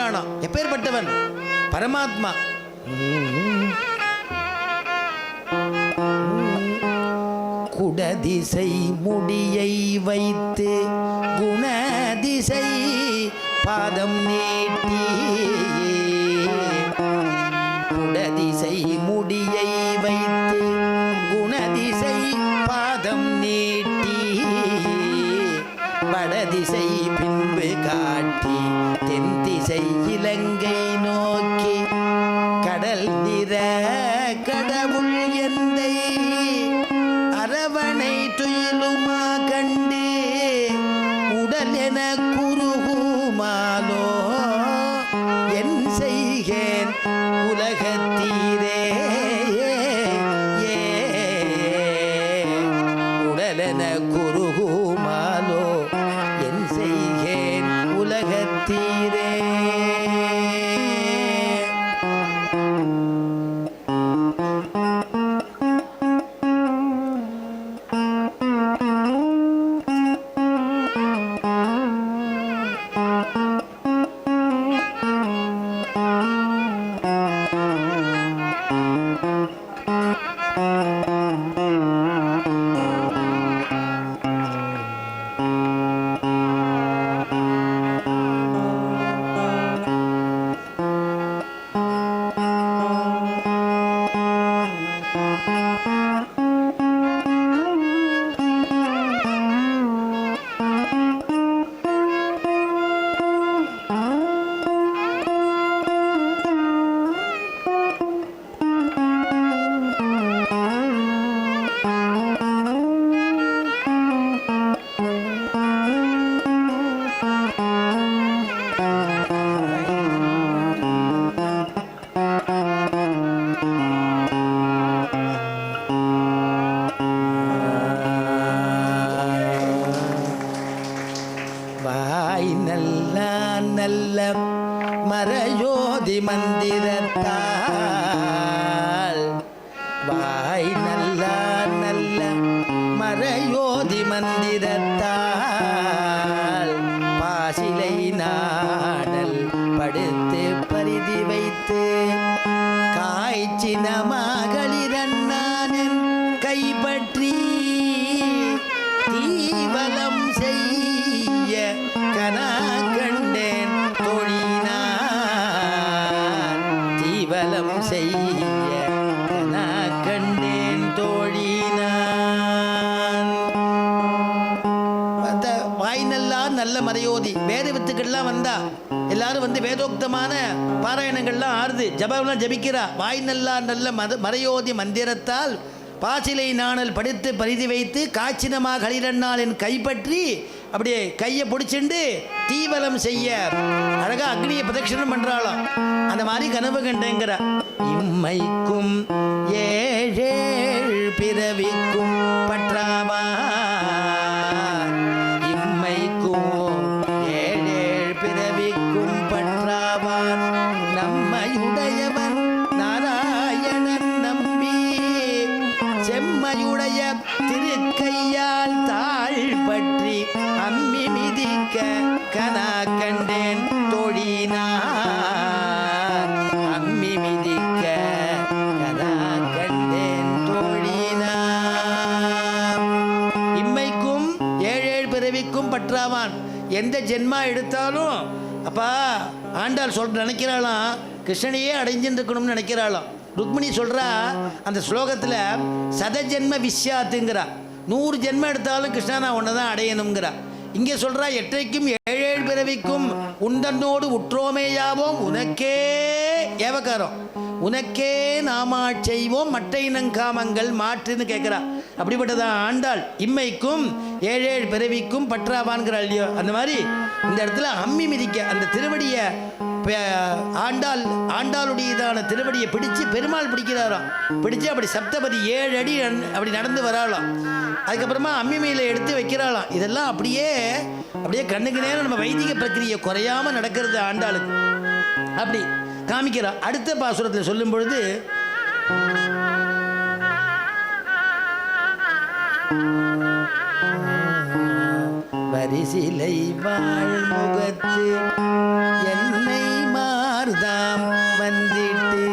இருக்கானோ. எப்பேற்பட்டவன்? பரமாத்மா. குடதிசை முடியை வைத்து குணதிசை பாதம் நீட்டி, குடதிசை முடியை வைத்து குணதிசை பாதம் நீட்டி, வடதிசை பின்பு காட்டி தென் திசை இலங்கை நோக்கி, கடல் நிற கடவுள் எந்தை அரவணை துயிலுமா கண்டு, உடல் என குருகுமாலோ என் செய்கேன் உலகத்தீரே. உடலென குருகுமாலோ என் செய்கேன் உலகத்தீரே. நல்ல மறையோதி மந்திரத்தால், வாய் நல்ல நல்ல மறையோதி மந்திரத்தால், பாசிலை நாடல் படுத்து பரிதி வைத்து, காய்ச்சின மகளிரண்ணானின் கைப்பற்றி தீவலம் செய்ய கனா கண்டேன் தோழினான். தீவலம் செய்ய கனா கண்டேன் தோழினான். வாய் நல்லா நல்ல மறையோதி. வேத வித்துக்கள்லாம் வந்தா எல்லாரும் வந்து வேதோக்தமான பாராயணங்கள்லாம் ஆறுது, ஜபம்லாம் ஜபிக்கிறா. வாய் நல்லா நல்ல மறையோதி மந்திரத்தால் பாசிலை நாணல் படித்து பரிதி வைத்து, காய்ச்சினமாக களிரண்ணால் என் கைப்பற்றி அப்படியே கையை பிடிச்சிண்டு தீவலம் செய்ய அழகா அக்னியை பிரதட்சணம் பண்றாளாம். அந்த மாதிரி கனவு கண்டேங்கிற. இம்மைக்கும் ஏழேழ் பிறவிக்கும் பற்றாவான், இம்மைக்கும் ஏழேழ் பிறவிக்கும் பற்றாவான், நம்மையுடையவன் நாராயணன் நம்பி, செம்மையுடைய திருக்கையால் தாழ் பற்றி அம்மி மிதிக்க கனா கண்டேன் தோழினான். அம்மி மிதிக்க கனா கண்டேன் தோழினான். இம்மைக்கும் ஏழேழு பிறவிக்கும் பற்றாவான். எந்த ஜென்மா எடுத்தாலும் அப்பா ஆண்டாள் நினைக்கிறாளாம், கிருஷ்ணனையே அடைஞ்சுட்டு இருக்கணும்னு நினைக்கிறாளாம். ருக்மிணி சொல்கிறா அந்த ஸ்லோகத்தில், சதஜென்ம விஸ்யாத்துங்கிறா. 100 ஜென்மம் எடுத்தாலும் கிருஷ்ணா நான் ஒன்று தான் அடையணுங்கிறா. இங்கே சொல்கிறா, எற்றைக்கும் ஏழேழு பிறவிக்கும் உண்டனோடு உற்றோமேயாவோம், உனக்கே ஏவக்காரம், உனக்கே நாமா செய்வோம் மற்ற இனங்காமங்கள் மாற்றுன்னு கேட்குறா. அப்படிப்பட்டதான் ஆண்டாள். இம்மைக்கும் ஏழேழு பிறவிக்கும் பற்றாவான்கிறாள் இல்லையோ, அந்த மாதிரி இந்த இடத்துல அம்மி மிதிக்க அந்த திருவடியை ஆண்டாளுடையதான திருவடியை பிடிச்சு பெருமாள் பிடிக்கிறாராம். பிடிச்சு அப்படி சப்தபதி 7 அடி அப்படி நடந்து வராளாம். அதுக்கப்புறமா அம்மி மேல எடுத்து வைக்கிறாளாம். இதெல்லாம் அப்படியே கண்ணுக்கு நேரம் நம்ம வைதிக பிரக்கிரியை குறையாம நடக்கிறது ஆண்டாளுக்கு. அப்படி காமிக்கிறா. அடுத்த பாசுரத்தில் சொல்லும் பொழுது, வரிசிலை வாழ்முகத்து என்னை வந்திட்டு